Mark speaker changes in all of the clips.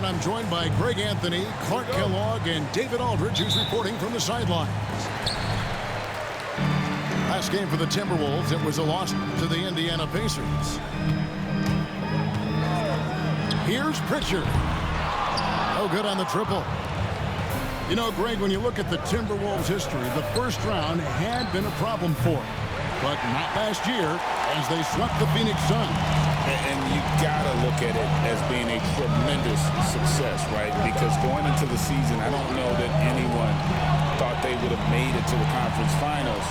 Speaker 1: I'm joined by Greg Anthony, Clark Kellogg, and David Aldridge, who's reporting from the sidelines. Last game for the Timberwolves, it was a loss to the Indiana Pacers. Here's Pritchard. No good on the triple. You know, Greg, when you look at the Timberwolves' history, the first round had been a problem for them. But not last year, as they swept the Phoenix Suns.
Speaker 2: And you gotta look at it as being a tremendous success, right? Because going into the season, I don't know that anyone thought they would have made it to the conference finals.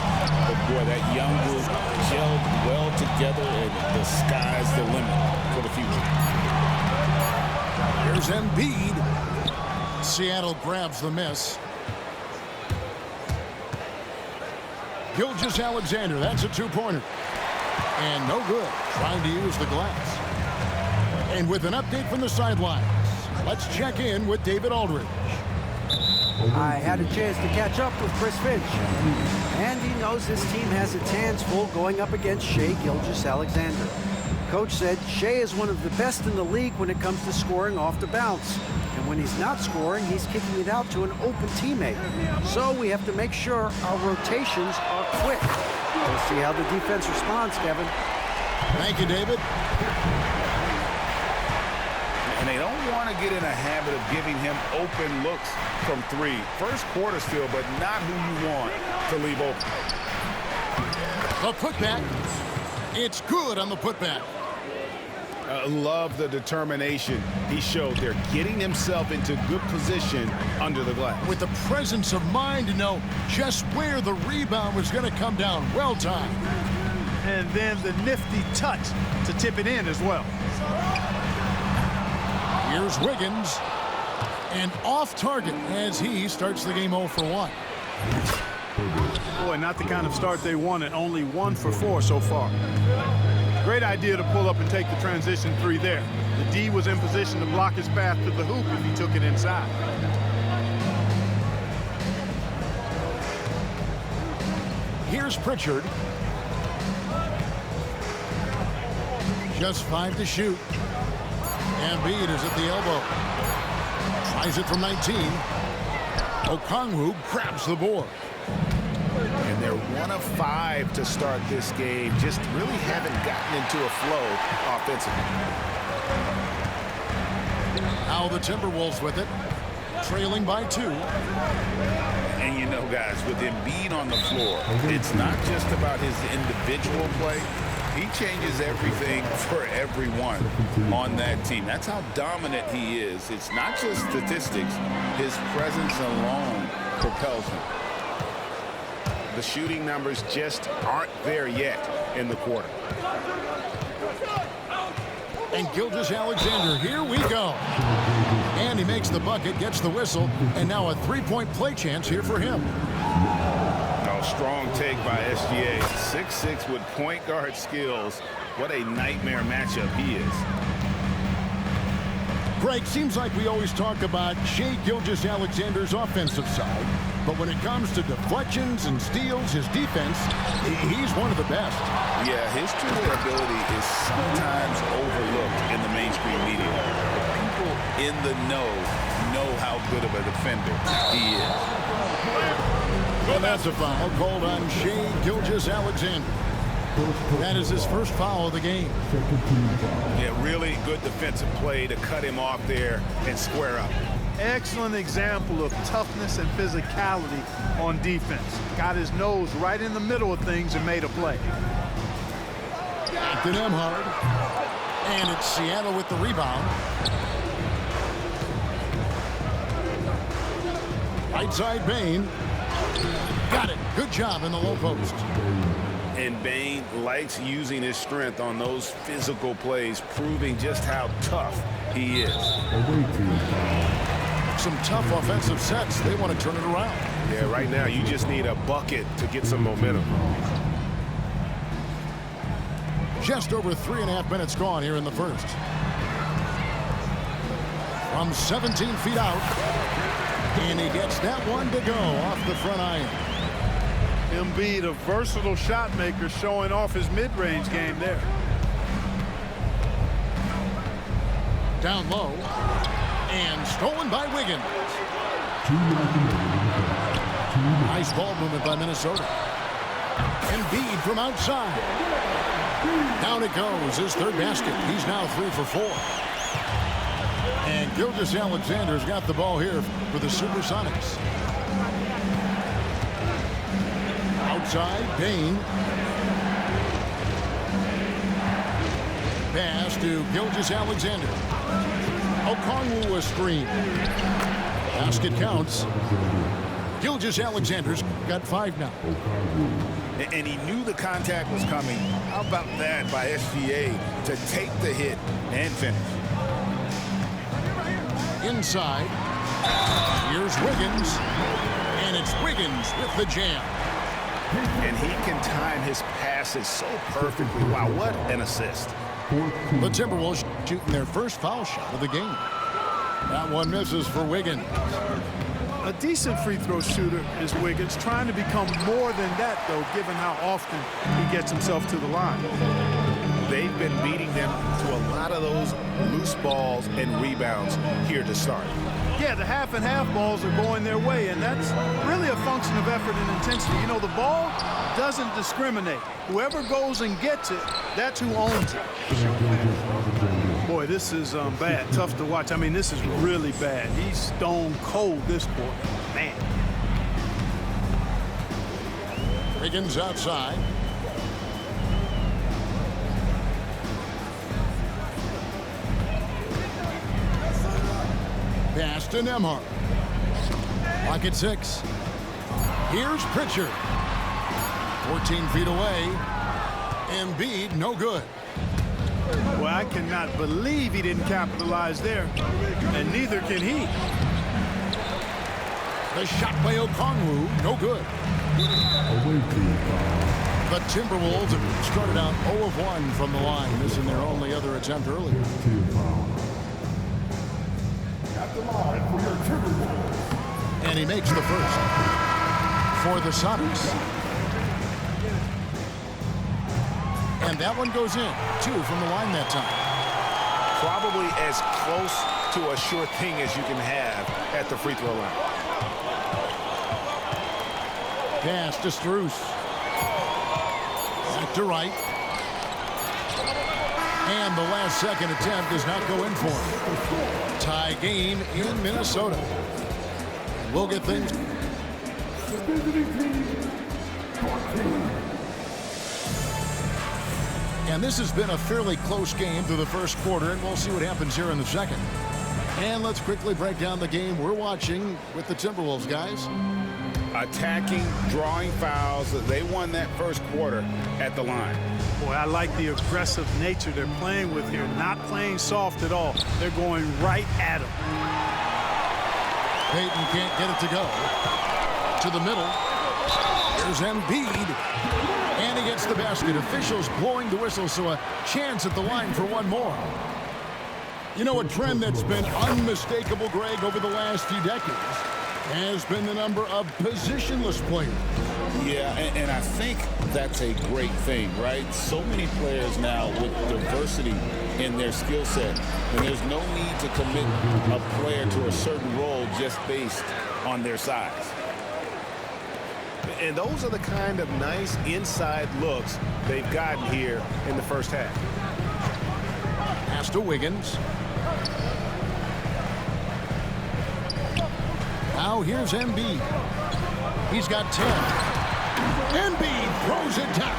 Speaker 2: But boy, that young group gelled well together, and the sky's the limit for the future.
Speaker 1: Here's Embiid. Seattle grabs the miss. Gilgeous-Alexander, that's a two-pointer. And no good, trying to use the glass. And with an update from the sidelines, let's check in with David Aldridge.
Speaker 3: I had a chance to catch up with Chris Finch, and he knows his team has its hands full going up against Shai Gilgeous-Alexander. Coach said Shai is one of the best in the league when it comes to scoring off the bounce. And when he's not scoring, he's kicking it out to an open teammate. So we have to make sure our rotations are quick. We'll see how the defense responds, Kevin.
Speaker 1: Thank you, David.
Speaker 2: And they don't want to get in a habit of giving him open looks from three. First quarter still, but not who you want to leave open.
Speaker 1: The putback. It's good on the putback.
Speaker 4: Love the determination he showed there, getting himself into good position under the glass.
Speaker 1: With the presence of mind to know just where the rebound was going to come down. Well timed.
Speaker 5: And then the nifty touch to tip it in as well.
Speaker 1: Here's Wiggins. And off target as he starts the game 0 for 1.
Speaker 5: Boy, not the kind of start they wanted. Only 1 for 4 so far. Great idea to pull up and take the transition three there. The D was in position to block his path to the hoop if he took it inside.
Speaker 1: Here's Pritchard. Just 5 to shoot. Embiid is at the elbow. Tries it from 19. Okongwu grabs the board.
Speaker 4: And they're 1 of 5 to start this game. Just really haven't gotten into a flow offensively.
Speaker 1: Now the Timberwolves with it, trailing by 2.
Speaker 2: And you know, guys, with Embiid on the floor, it's not just about his individual play. He changes everything for everyone on that team. That's how dominant he is. It's not just statistics. His presence alone propels him.
Speaker 4: The shooting numbers just aren't there yet in the quarter.
Speaker 1: And Gilgeous-Alexander, here we go. And he makes the bucket, gets the whistle, and now a three-point play chance here for him.
Speaker 4: Oh, strong take by SGA. 6'6" with point guard skills. What a nightmare matchup he is.
Speaker 1: Greg, seems like we always talk about Shai Gilgeous-Alexander's offensive side, but when it comes to deflections and steals, his defense, he's one of the best.
Speaker 2: Yeah, his true ability is sometimes overlooked in the mainstream media. The people in the know how good of a defender he is.
Speaker 1: Well, that's a foul called on Shai Gilgeous-Alexander. That is his first foul of the game.
Speaker 4: Yeah, really good defensive play to cut him off there and square up.
Speaker 5: Excellent example of toughness and physicality on defense. Got his nose right in the middle of things and made a play.
Speaker 1: Acton Emhard. And it's Seattle with the rebound. Right side Bane. Got it. Good job in the low post.
Speaker 4: And Bane likes using his strength on those physical plays, proving just how tough he is.
Speaker 1: Some tough offensive sets. They want to turn it around.
Speaker 4: Yeah, right now you just need a bucket to get some momentum.
Speaker 1: Just over 3.5 minutes gone here in the first. From 17 feet out. And he gets that one to go off the front iron.
Speaker 5: Embiid, a versatile shot maker, showing off his mid-range game there.
Speaker 1: Down low. And stolen by Wiggins. Nice ball movement by Minnesota. Embiid from outside. Down it goes, his third basket. He's now 3 for 4. And Gilgeous-Alexander's got the ball here for the Supersonics. Outside, Payne. Pass to Gilgeous-Alexander. Okongwu a screen. Basket counts. Gilgeous-Alexander's got 5 now.
Speaker 2: And he knew the contact was coming. How about that by SGA to take the hit and finish?
Speaker 1: Inside. Here's Wiggins. And it's Wiggins with the jam.
Speaker 4: And he can time his passes so perfectly. Wow, what an assist.
Speaker 1: The Timberwolves shooting their first foul shot of the game. That one misses for Wiggins.
Speaker 5: A decent free throw shooter is Wiggins, trying to become more than that, though, given how often he gets himself to the line.
Speaker 4: They've been beating them to a lot of those loose balls and rebounds here to start.
Speaker 5: Yeah, the half and half balls are going their way, and that's really a function of effort and intensity. You know, the ball doesn't discriminate. Whoever goes and gets it, that's who owns it. Boy, this is bad. Tough to watch. I mean, this is really bad. He's stone cold this quarter. Man.
Speaker 1: Wiggins outside. Pass to Nembhard. Lock at 6. Here's Pritchard. 14 feet away. Embiid, no good.
Speaker 5: Well, I cannot believe he didn't capitalize there, and neither can he.
Speaker 1: The shot by Okongwu, no good. The Timberwolves have started out 0 of 1 from the line, missing their only other attempt earlier. And he makes the first for the Sonics. And that one goes in. 2 from the line that time.
Speaker 4: Probably as close to a sure thing as you can have at the free throw line.
Speaker 1: Pass to Strus. Back to Wright. And the last second attempt does not go in for him. Tie game in Minnesota. We'll get things. And this has been a fairly close game through the first quarter, and we'll see what happens here in the second. And let's quickly break down the game we're watching with the Timberwolves, guys.
Speaker 2: Attacking, drawing fouls. They won that first quarter at the line.
Speaker 5: Boy, I like the aggressive nature they're playing with here. Not playing soft at all. They're going right at him.
Speaker 1: Payton can't get it to go. To the middle. Here's Embiid. And he gets the basket. Officials blowing the whistle, so a chance at the line for one more. You know, a trend that's been unmistakable, Greg, over the last few decades has been the number of positionless players.
Speaker 2: Yeah, and I think that's a great thing, right? So many players now with diversity in their skill set, and there's no need to commit a player to a certain role just based on their size.
Speaker 4: And those are the kind of nice inside looks they've gotten here in the first half.
Speaker 1: Pass to Wiggins. Now here's Embiid. He's got 10. Embiid throws it down.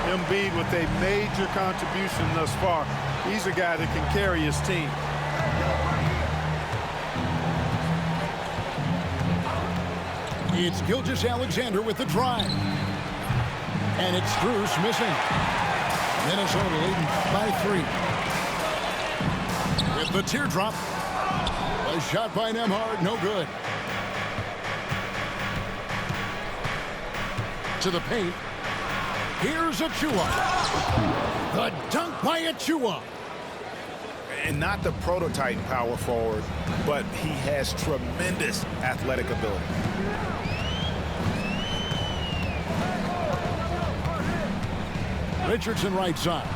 Speaker 5: Embiid with a major contribution thus far. He's a guy that can carry his team.
Speaker 1: It's Gilgeous-Alexander with the drive. And it's Strus missing. Minnesota leading by 3. With the teardrop. A shot by Nembhard, no good. To the paint. Here's Achua. The dunk by Achua.
Speaker 4: And not the prototype power forward, but he has tremendous athletic ability.
Speaker 1: Richardson right side.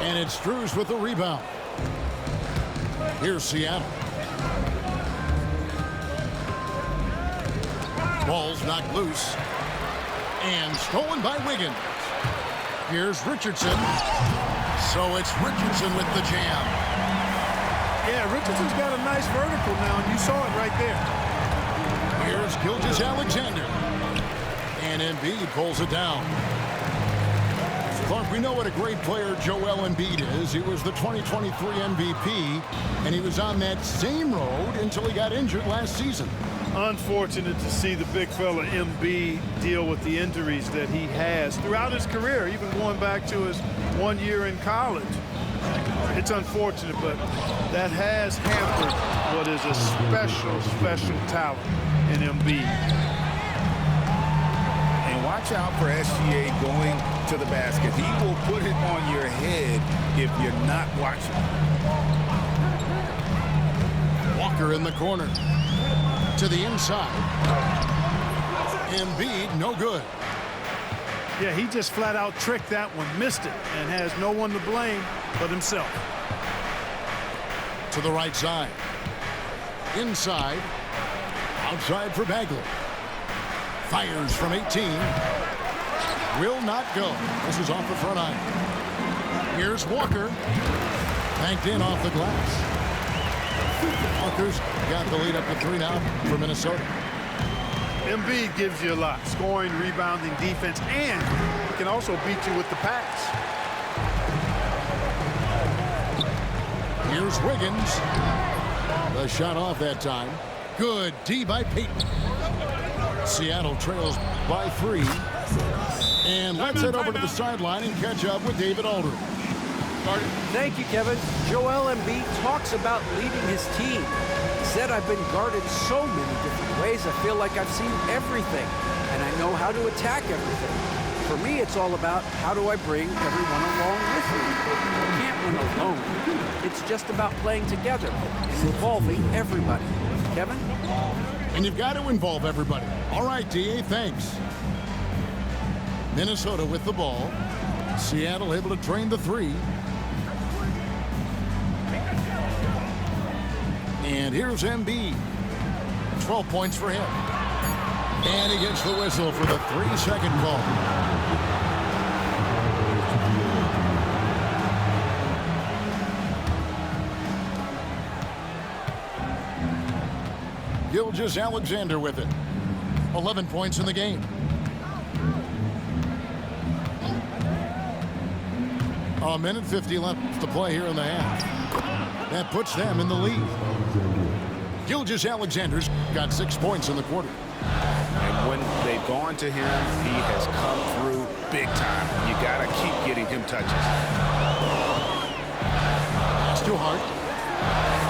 Speaker 1: And it's Strus with the rebound. Here's Seattle. Ball's knocked loose. And stolen by Wiggins. Here's Richardson. So it's Richardson with the jam.
Speaker 5: Yeah, Richardson's got a nice vertical now, and you saw it right there.
Speaker 1: Here's Gilgeous-Alexander. And Embiid pulls it down. Clark, we know what a great player Joel Embiid is. He was the 2023 MVP, and he was on that same road until he got injured last season.
Speaker 5: Unfortunate to see the big fella Embiid deal with the injuries that he has throughout his career, even going back to his 1 year in college. It's unfortunate, but that has hampered what is a special talent in Embiid.
Speaker 2: And watch out for SGA going to the basket. He will put it on your head if you're not watching.
Speaker 1: Walker in the corner. To the inside. Embiid, no good.
Speaker 5: Yeah, he just flat out tricked that one, missed it, and has no one to blame but himself.
Speaker 1: To the right side. Inside. Outside for Bagley. Fires from 18. Will not go. This is off the front iron. Here's Walker. Banked in off the glass. Walker's got the lead up to 3 now for Minnesota.
Speaker 5: Embiid gives you a lot. Scoring, rebounding, defense, and he can also beat you with the pass.
Speaker 1: Here's Wiggins. The shot off that time. Good D by Payton. Seattle trails by 3. And let's head over to the sideline and catch up with David Aldridge.
Speaker 3: Thank you, Kevin. Joel Embiid talks about leading his team. He said, I've been guarded so many different ways. I feel like I've seen everything, and I know how to attack everything. For me, it's all about how do I bring everyone along with me. You can't win alone. It's just about playing together and involving everybody. Kevin?
Speaker 1: And you've got to involve everybody. All right, D.A., thanks. Minnesota with the ball. Seattle able to drain the 3. And here's Embiid. 12 points for him. And he gets the whistle for the 3-second call. Gilgeous-Alexander with it. 11 points in the game. A minute 50 left to play here in the half. That puts them in the lead. Gilgeous-Alexander's got 6 points in the quarter.
Speaker 4: And when they've gone to him, he has come through big time. You got to keep getting him touches.
Speaker 1: It's too hard.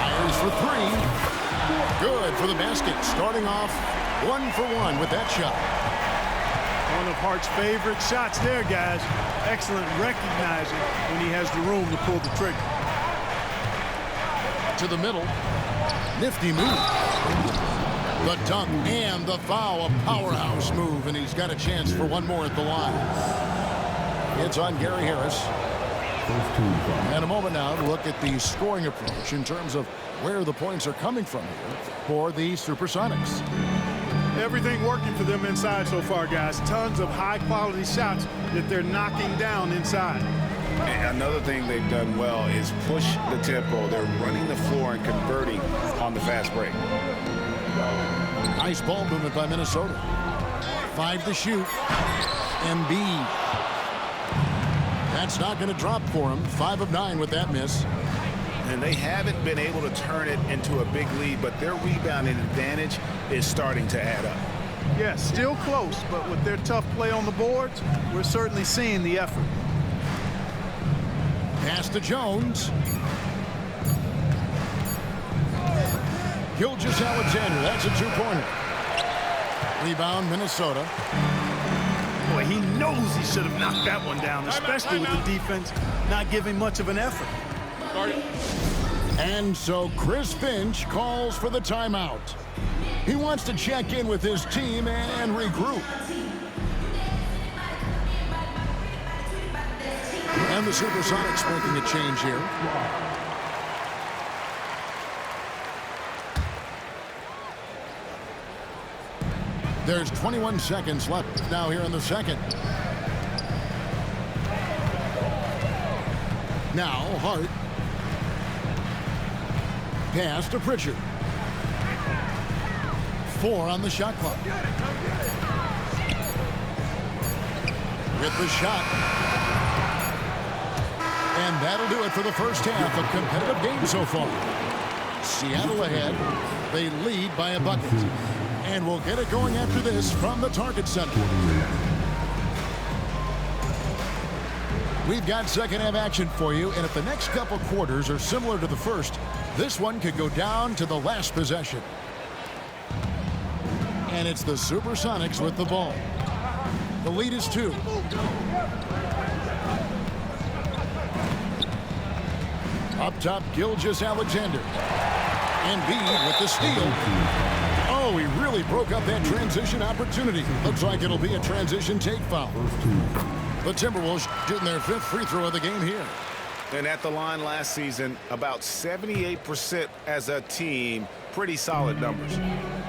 Speaker 1: Fires for 3. Good for the basket. Starting off 1 for 1 with that shot.
Speaker 5: One of Hart's favorite shots there, guys. Excellent recognizing when he has the room to pull the trigger.
Speaker 1: To the middle. Nifty move. The dunk and the foul. A powerhouse move, and he's got a chance for one more at the line. It's on Gary Harris. And a moment now to look at the scoring approach in terms of where the points are coming from here for the Supersonics.
Speaker 5: Everything working for them inside so far, guys. Tons of high-quality shots that they're knocking down inside.
Speaker 4: And another thing they've done well is push the tempo. They're running the floor and converting on the fast break.
Speaker 1: Nice ball movement by Minnesota. 5 to shoot. Embiid. That's not going to drop for him. 5 of 9 with that miss.
Speaker 4: And they haven't been able to turn it into a big lead, but their rebounding advantage is starting to add up.
Speaker 5: Yes, still close, but with their tough play on the boards, we're certainly seeing the effort.
Speaker 1: Pass to Jones. Gilgeous-Alexander, that's a 2-pointer. Rebound, Minnesota.
Speaker 5: Boy, he knows he should have knocked that one down, especially with the defense not giving much of an effort.
Speaker 1: And so Chris Finch calls for the timeout. He wants to check in with his team and regroup. And the Supersonics making a change here. There's 21 seconds left now here in the second. Now Hart. Pass to Pritchard. 4 on the shot clock. With the shot. And that'll do it for the first half. A competitive game so far. Seattle ahead. They lead by a bucket. And we'll get it going after this from the Target Center. We've got second half action for you, and if the next couple quarters are similar to the first, this one could go down to the last possession. And it's the Supersonics with the ball. The lead is 2. Up top, Gilgeous-Alexander. Embiid with the steal. Oh, he really broke up that transition opportunity. Looks like it'll be a transition take foul. The Timberwolves shooting their 5th free throw of the game here.
Speaker 4: And at the line last season, about 78% as a team. Pretty solid numbers.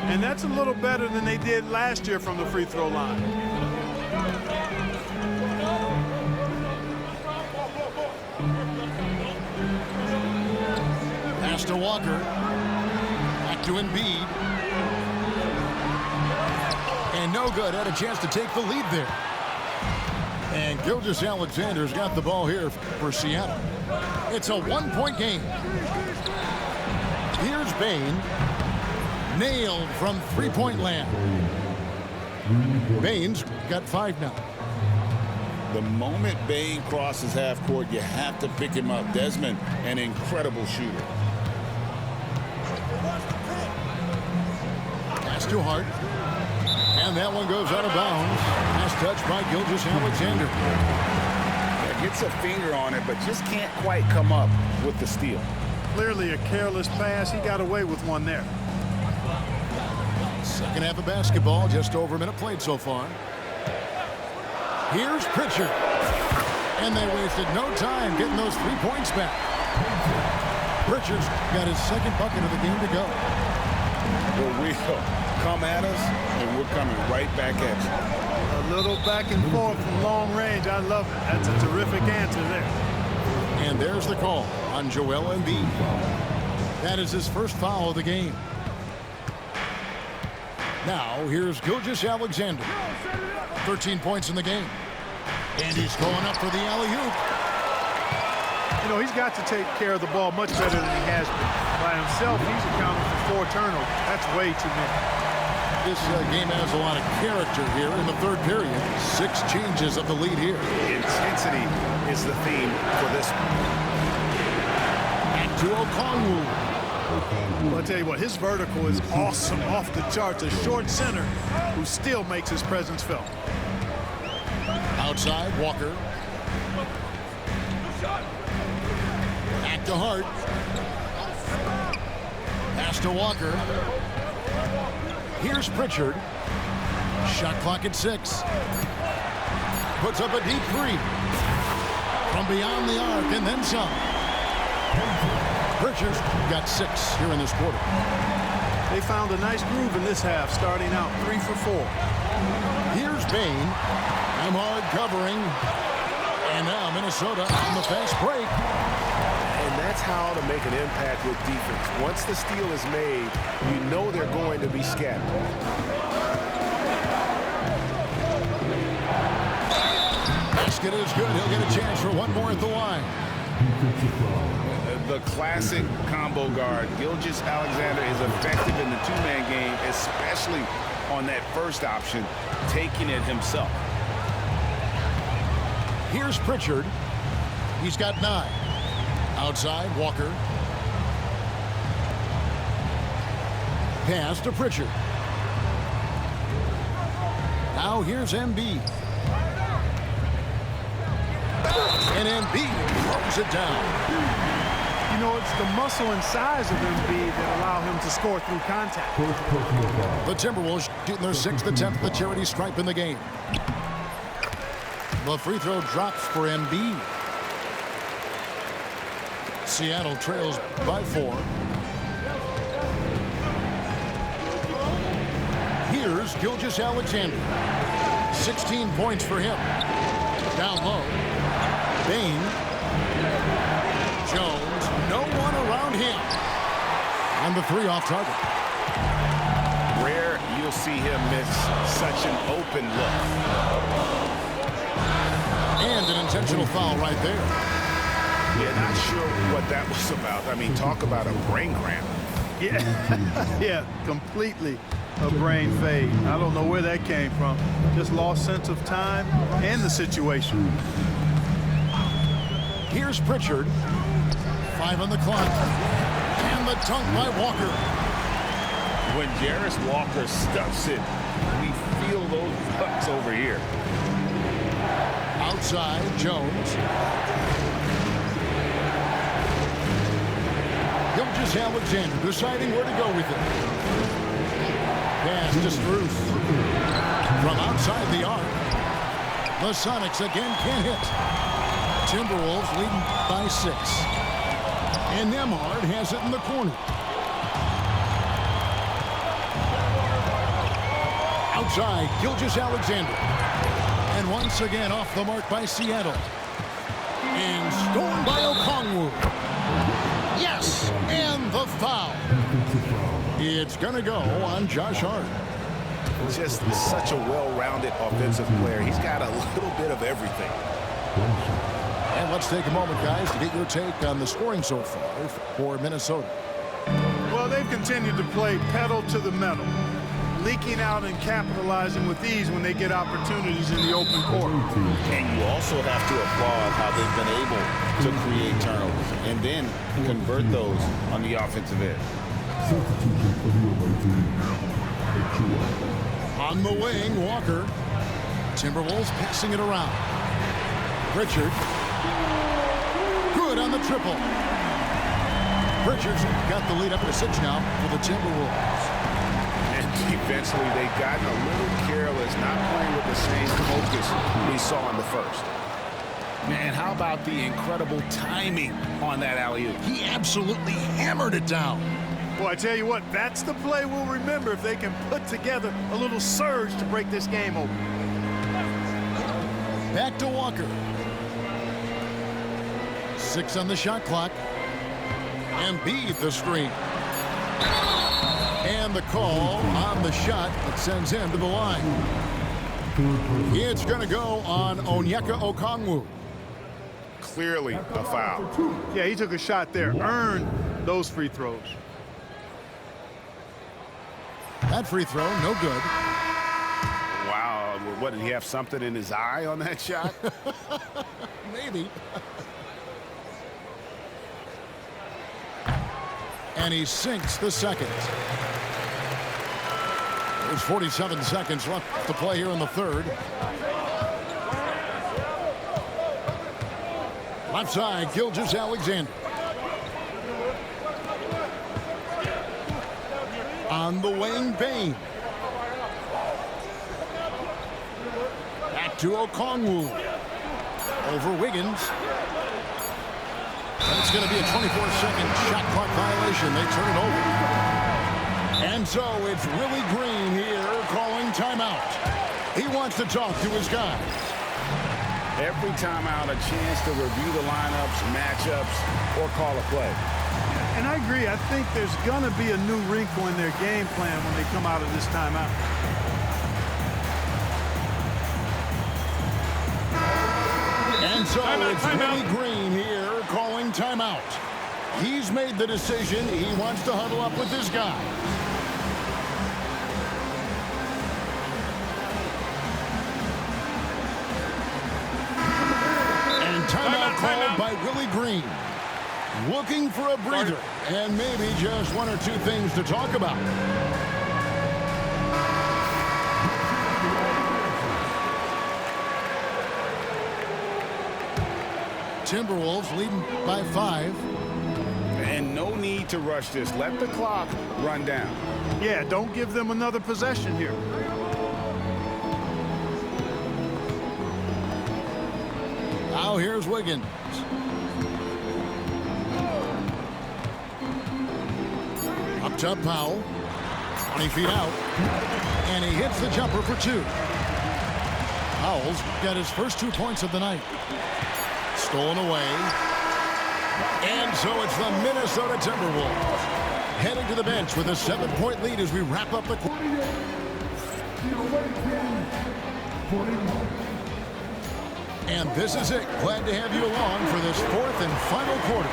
Speaker 5: And that's a little better than they did last year from the free throw line.
Speaker 1: Pass to Walker. Back to Embiid. And no good. Had a chance to take the lead there. And Gilgeous-Alexander's got the ball here for Seattle. It's a 1-point game. Here's Bane. Nailed from three-point land. Bane's got 5 now.
Speaker 2: The moment Bane crosses half court, you have to pick him up. Desmond, an incredible shooter.
Speaker 1: Pass to Hart. And that one goes out of bounds. Pass touch by Gilgeous-Alexander.
Speaker 2: Yeah, gets a finger on it, but just can't quite come up with the steal.
Speaker 5: Clearly a careless pass. He got away with one there.
Speaker 1: Second half of basketball, just over a minute played so far. Here's Pritchard. And they wasted no time getting those 3 points back. Pritchard's got his 2nd bucket of the game to go.
Speaker 2: Well, we'll come at us, and we're coming right back at you.
Speaker 5: A little back and forth from long range. I love it. That's a terrific answer there.
Speaker 1: And there's the call on Joel Embiid. That is his 1st foul of the game. Now, here's Gilgeous-Alexander. 13 points in the game. And he's going up for the alley-oop.
Speaker 5: You know, he's got to take care of the ball much better than he has been. By himself, he's accounted for 4 turnovers. That's way too many.
Speaker 1: This game has a lot of character here in the 3rd period. 6 changes of the lead here.
Speaker 4: Intensity is the theme for this one.
Speaker 1: Back to Okongwu.
Speaker 5: Well, I'll tell you what, his vertical is awesome, off the charts. A short center who still makes his presence felt.
Speaker 1: Outside, Walker. Back to Hart. Pass to Walker. Here's Pritchard. Shot clock at 6. Puts up a deep 3. From beyond the arc and then some. Pritchard's got 6 here in this quarter.
Speaker 5: They found a nice groove in this half, starting out 3 for 4.
Speaker 1: Here's Bane. Nembhard covering. And now Minnesota on the fast break.
Speaker 6: And that's how to make an impact with defense. Once the steal is made, you know they're going to be scattered.
Speaker 1: Basket is good. He'll get a chance for one more at the line.
Speaker 2: The classic combo guard. Gilgeous-Alexander is effective in the 2-man game, especially on that first option, taking it himself.
Speaker 1: Here's Pritchard. He's got 9. Outside, Walker. Pass to Pritchard. Now here's Embiid. And Embiid throws it down.
Speaker 5: You know, it's the muscle and size of Embiid that allow him to score through contact.
Speaker 1: The Timberwolves shooting their 6th attempt at the charity stripe in the game. The free throw drops for Embiid. Seattle trails by 4. Here's Here's Gilgeous-Alexander. 16 points for him. Down low. Bane. Jones. No one around him. And the three off target.
Speaker 4: Rare you'll see him miss such an open look.
Speaker 1: And an intentional foul right there.
Speaker 4: Yeah, not sure what that was about. I mean, talk about a brain cramp.
Speaker 5: Yeah, yeah, completely a brain fade. I don't know where that came from. Just lost sense of time and the situation.
Speaker 1: Here's Pritchard. 5 on the clock. And the dunk by Walker.
Speaker 4: When Jarace Walker stuffs it, we feel those bucks over here.
Speaker 1: Outside, Jones. Gilgeous-Alexander deciding where to go with it. Pass to Strus. From outside the arc. The Sonics again can't hit. Timberwolves leading by 6. And Nembhard has it in the corner. Outside, Gilgeous-Alexander. And once again off the mark by Seattle. And stolen by Okongwu. Yes, and the foul. It's going to go on Josh Hart.
Speaker 4: Just such a well-rounded offensive player. He's got a little bit of everything.
Speaker 1: And let's take a moment, guys, to get your take on the scoring so far for Minnesota.
Speaker 5: Well, they've continued to play pedal to the metal, leaking out and capitalizing with ease when they get opportunities in the open court.
Speaker 2: And you also have to applaud how they've been able to create turnovers and then convert those on the offensive end.
Speaker 1: On the wing, Walker. Timberwolves passing it around. Pritchard. Good on the triple. Pritchard's got the lead up to 6 now for the Timberwolves.
Speaker 4: And defensively, they've gotten a little careless, not playing with the same focus we saw in the first.
Speaker 2: Man, how about the incredible timing on that alley-oop?
Speaker 1: He absolutely hammered it down.
Speaker 5: Well, I tell you what, that's the play we'll remember if they can put together a little surge to break this game open.
Speaker 1: Back to Walker. 6 on the shot clock. Embiid the screen. And the call on the shot that sends him to the line. It's going to go on Onyeka Okongwu.
Speaker 4: Clearly a foul.
Speaker 5: Yeah, he took a shot there, earned those free throws.
Speaker 1: That free throw, no good.
Speaker 4: Wow, what, did he have something in his eye on that shot?
Speaker 1: Maybe. And he sinks the second. There's 47 seconds left to play here in the third. Left side, Gilgeous-Alexander. On the wing, Bane. Back to Okongwu. Over Wiggins. And it's going to be a 24-second shot clock violation. They turn it over. And so it's Willie Green here calling timeout. He wants to talk to his guys.
Speaker 4: Every timeout, a chance to review the lineups, matchups, or call a play.
Speaker 5: And I agree. I think there's going to be a new wrinkle in their game plan when they come out of this timeout.
Speaker 1: And so it's Willie Green here calling timeout. He's made the decision. He wants to huddle up with his guy. And timeout called by Willie Green. Looking for a breather and maybe just one or two things to talk about. Timberwolves leading by 5.
Speaker 4: And no need to rush this. Let the clock run down.
Speaker 5: Yeah, don't give them another possession here.
Speaker 1: Now here's Wiggins. Up top, Powell. 20 feet out. And he hits the jumper for 2. Howells got his first 2 points of the night. Stolen away. And so it's the Minnesota Timberwolves heading to the bench with a 7-point lead as we wrap up the quarter. And this is it. Glad to have you along for this 4th and final quarter.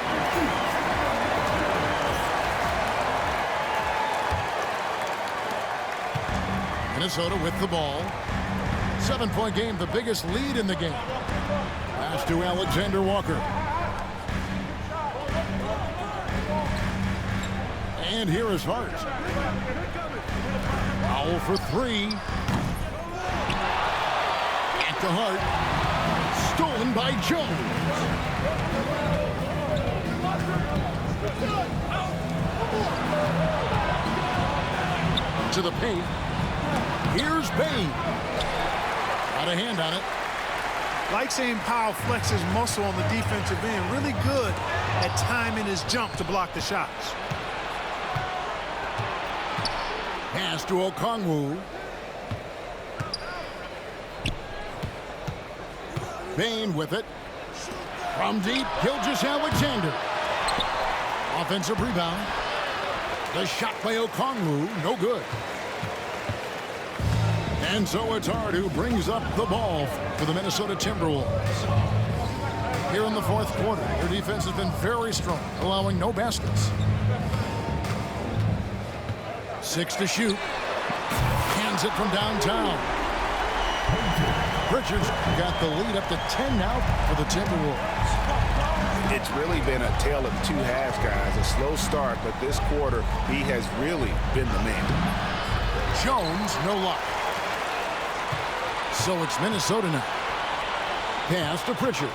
Speaker 1: Minnesota with the ball. 7-point game, the biggest lead in the game. Pass to Alexander Walker. And here is Hart. Powell for 3. At the Hart. Stolen by Jones. To the paint. Here's Bane. Got a hand on it.
Speaker 5: Like seeing Powell flex his muscle on the defensive end. Really good at timing his jump to block the shots.
Speaker 1: Pass to Okongwu. Bane with it. From deep, Gilgeous-Alexander. Offensive rebound. The shot by Okongwu, no good. And so it's Hart who brings up the ball for the Minnesota Timberwolves. Here in the 4th quarter, their defense has been very strong, allowing no baskets. 6 to shoot. Hands it from downtown. Pritchard's got the lead up to 10 now for the Timberwolves.
Speaker 4: It's really been a tale of 2 halves, guys. A slow start, but this quarter, he has really been the man.
Speaker 1: Jones, no luck. So it's Minnesota now. Pass to Pritchard.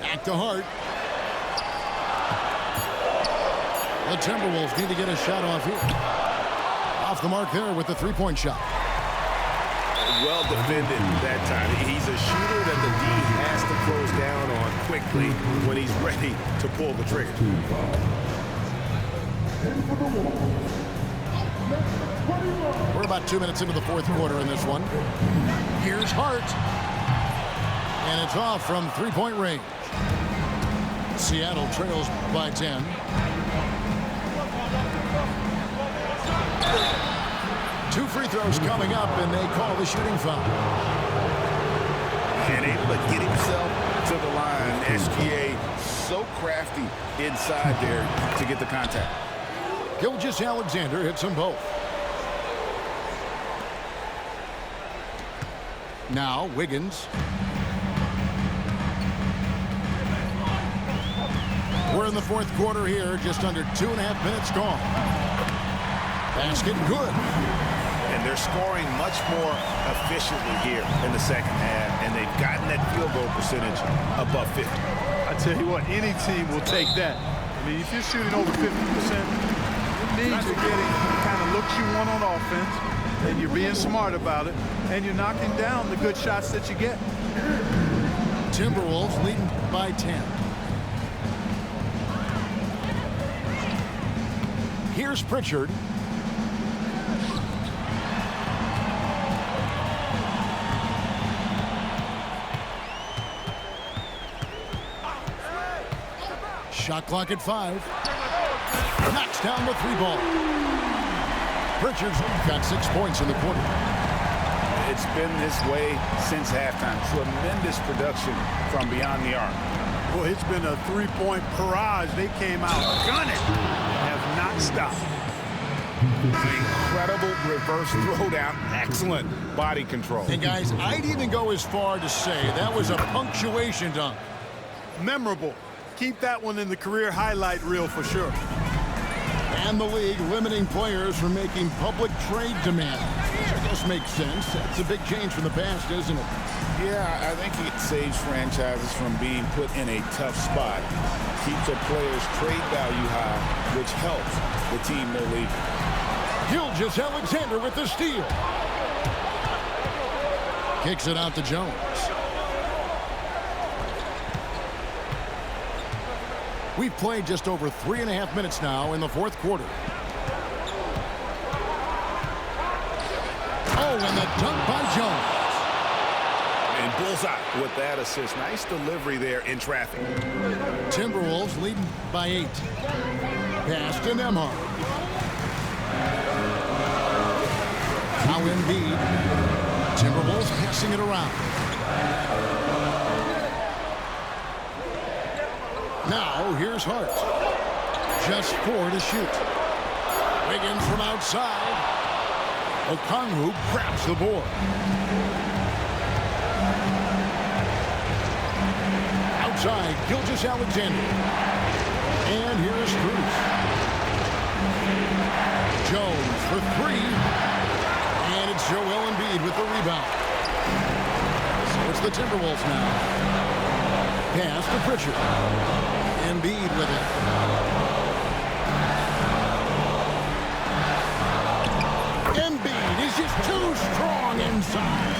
Speaker 1: Back to Hart. The Timberwolves need to get a shot off here. Off the mark there with the 3-point shot.
Speaker 4: Well defended that time. He's a shooter that the D has to close down on quickly when he's ready to pull the trigger.
Speaker 1: We're about 2 minutes into the 4th quarter in this one. Here's Hart. And it's off from 3-point range. Seattle trails by 10. Two free throws coming up, and they call the shooting foul.
Speaker 2: And able to get himself to the line. SGA so crafty inside there to get the contact.
Speaker 1: Gilgeous-Alexander hits them both. Now Wiggins. We're in the 4th quarter here, just under 2.5 minutes gone. Basket good.
Speaker 4: And they're scoring much more efficiently here in the 2nd half, and they've gotten that field goal percentage above 50.
Speaker 5: I tell you what, any team will take that. I mean, if you're shooting over 50%, it means you're getting the kind of looks you want on offense, and you're being smart about it, and you're knocking down the good shots that you get.
Speaker 1: Timberwolves leading by 10. Here's Pritchard. Shot clock at 5. Knocks down the 3 ball. Pritchard's got 6 points in the quarter.
Speaker 2: It's been this way since halftime. Tremendous production from beyond the arc.
Speaker 5: Well, it's been a 3-point barrage. They came out gunning. Have not stopped.
Speaker 2: Incredible reverse throwdown. Excellent body control.
Speaker 1: And guys, I'd even go as far to say that was a punctuation dunk.
Speaker 5: Memorable. Keep that one in the career highlight reel for sure.
Speaker 1: And the league limiting players from making public trade demands. Which I guess makes sense. That's a big change from the past, isn't it?
Speaker 2: Yeah, I think it saves franchises from being put in a tough spot. Keeps a player's trade value high, which helps the team they're leaving.
Speaker 1: Gilgeous-Alexander with the steal. Kicks it out to Jones. We've played just over 3.5 minutes now in the fourth quarter. Oh, and the dunk by Jones.
Speaker 4: And bullseye with that assist. Nice delivery there in traffic.
Speaker 1: Timberwolves leading by 8. Pass to Nembhard. Now Embiid. Timberwolves passing it around. Now here's Hart. Just 4 to shoot. Wiggins from outside. Okongwu grabs the board. Outside, Gilgeous-Alexander. And here's Strus. Jones for 3. And it's Joel Embiid with the rebound. So it's the Timberwolves now. Pass to Pritchard. Embiid with it. Embiid is just too strong inside.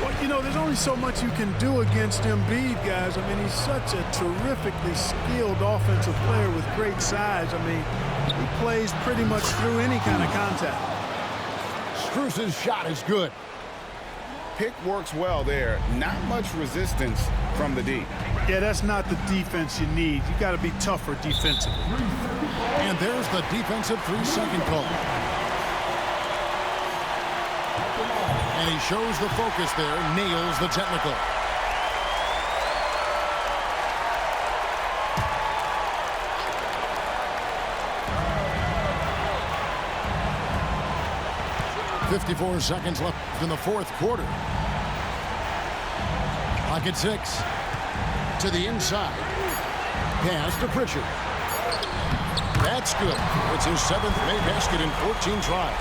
Speaker 5: Well, you know, there's only so much you can do against Embiid, guys. I mean, he's such a terrifically skilled offensive player with great size. I mean, he plays pretty much through any kind of contact.
Speaker 1: Strus's shot is good.
Speaker 2: Pick works well there. Not much resistance from the D.
Speaker 5: Yeah, that's not the defense you need. You got to be tougher defensively.
Speaker 1: And there's the defensive 3-second call. And he shows the focus there, nails the technical. .54 seconds left in the fourth quarter. Clock at 6. To the inside. Pass to Pritchard. That's good. It's his 7th made basket in 14 tries.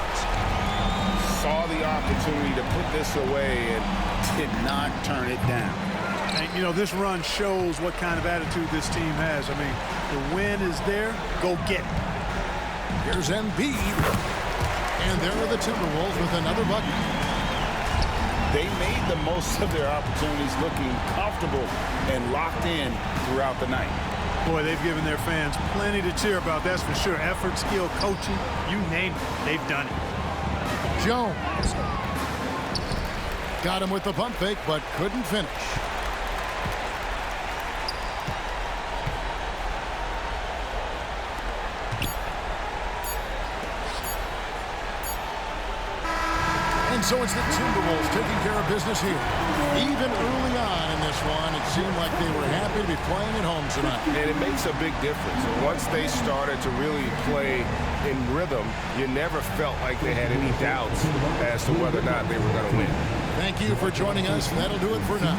Speaker 2: Saw the opportunity to put this away and did not turn it down.
Speaker 5: And, you know, this run shows what kind of attitude this team has. I mean, the win is there. Go get it.
Speaker 1: Here's Embiid. And there are the Timberwolves with another bucket.
Speaker 2: They made the most of their opportunities, looking comfortable and locked in throughout the night.
Speaker 5: Boy, they've given their fans plenty to cheer about, that's for sure. Effort, skill, coaching, you name it, they've done it.
Speaker 1: Jones. Got him with the pump fake, but couldn't finish. And so it's the Timberwolves taking care of business here. Even early on in this one, it seemed like they were happy to be playing at home tonight.
Speaker 4: And it makes a big difference. Once they started to really play in rhythm, you never felt like they had any doubts as to whether or not they were going to win.
Speaker 1: Thank you for joining us. That'll do it for now.